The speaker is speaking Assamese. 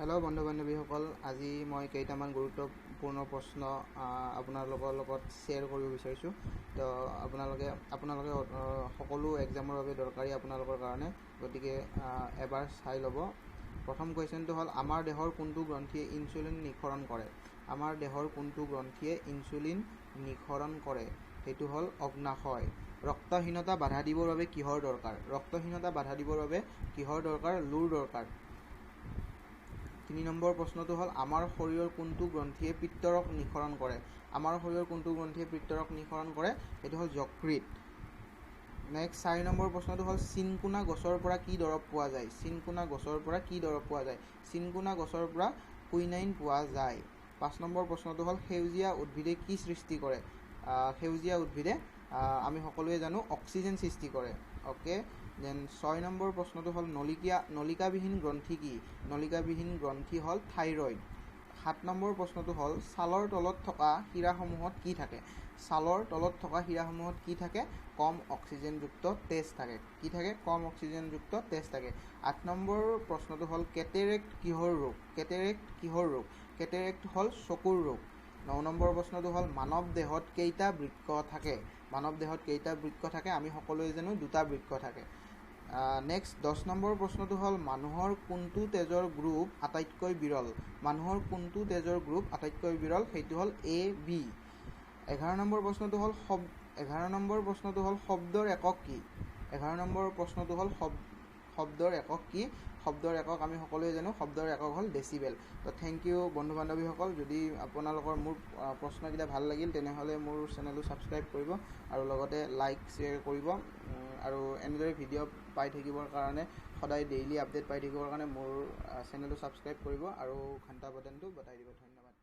हेलो बंधु बान्धवीসকল আজি মই কেইটামান গুৰুত্বপূৰ্ণ প্ৰশ্ন আপোনালোকৰ লগত শ্বেয়াৰ কৰিব বিচাৰিছোঁ তো আপোনালোকে সকলো এক্সামৰ বাবে দৰকাৰী আপোনালোকৰ কাৰণে গতিকে এবাৰ চাই ল'ব প্ৰথম কোৱেশ্চনটো হ'ল আমাৰ দেহৰ কোনটো গ্ৰন্থিয়ে ইনসুলিন নিঃসৰণ কৰে আমাৰ দেহৰ কোনটো গ্ৰন্থিয়ে ইনসুলিন নিঃসৰণ কৰে সেইটো হ'ল অগ্নাশয় ৰক্তহীনতা বাধা দিবৰ বাবে কিহৰ দৰকাৰ ৰক্তহীনতা বাধা দিবৰ বাবে কিহৰ দৰকাৰ লুৰ দৰকাৰ 3 নম্বৰ প্ৰশ্নটো হ'ল আমাৰ শৰীৰৰ কোনটো গ্ৰন্থিয়ে পিত্তৰস নিঃসৰণ কৰে আমাৰ শৰীৰৰ কোনটো গ্ৰন্থিয়ে পিত্তৰস নিঃসৰণ কৰে এটো হ'ল যকৃত নেক্সট 4 নম্বৰ প্ৰশ্নটো হ'ল চিনকুনা গছৰ পৰা কি দৰৱ পোৱা যায় চিনকুনা গছৰ পৰা কি দৰৱ পোৱা যায় চিনকুনা গছৰ পৰা কুইনাইন পোৱা যায় 5 নম্বৰ প্ৰশ্নটো হ'ল সেউজীয়া উদ্ভিদে কি সৃষ্টি কৰে সেউজীয়া উদ্ভিদে আমি সকলোৱে জানো অক্সিজেন সৃষ্টি কৰে ওকে দেন 6 নম্বৰ প্ৰশ্নটো হ'ল নলিকাবিহীন গ্ৰন্থি কি নলিকাবিহীন গ্ৰন্থি হ'ল থাইৰয়েড 7 নম্বৰ প্ৰশ্নটো হ'ল ছালৰ তলত থকা শিৰাসমূহত কি থাকে ছালৰ তলত থকা শিৰাসমূহত কি থাকে কম অক্সিজেনযুক্ত তেজ থাকে কি থাকে কম অক্সিজেনযুক্ত তেজ থাকে 8 নম্বৰ প্ৰশ্নটো হ'ল কেটেৰেক্ট কিহৰ ৰোগ কেটেৰেক্ট হ'ল চকুৰ ৰোগ 9 নম্বৰ প্ৰশ্নটো হ'ল মানৱ দেহত কেইটা বৃক্ক থাকে মানৱ দেহত কেইটা বৃক্ক থাকে আমি সকলোৱে জানো দুটা বৃক্ক থাকে নেক্সট 10 নম্বৰ প্ৰশ্নটো হ'ল মানুহৰ কোনটো তেজৰ গ্ৰুপ আটাইতকৈ বিৰল মানুহৰ কোনটো তেজৰ গ্ৰুপ আটাইতকৈ বিৰল সেইটো হ'ল এ বি 11 নম্বৰ প্ৰশ্নটো হ'ল শব্দৰ একক কি 11 নম্বৰ প্ৰশ্নটো হ'ল শব্দৰ একক কি শব্দৰ একক আমি সকলোৱে জানো শব্দৰ একক হ'ল ডেসিবেল তো থ্যাংক ইউ বন্ধু বান্ধৱীসকল যদি আপোনালোকৰ মোৰ প্ৰশ্নকেইটা ভাল লাগিল তেনেহলে মোৰ চেনেলটো সাবস্ক্ৰাইব কৰিব আৰু লগতে লাইক শেয়াৰ কৰিব আৰু এনেদৰে ভিডিঅ' পাই থাকিবৰ কাৰণে সদায় ডেইলি আপডেট পাই থাকিবৰ কাৰণে মোৰ চেনেলটো সাবস্ক্ৰাইব কৰিব আৰু ঘণ্টা বটনটো বজাই দিব ধন্যবাদ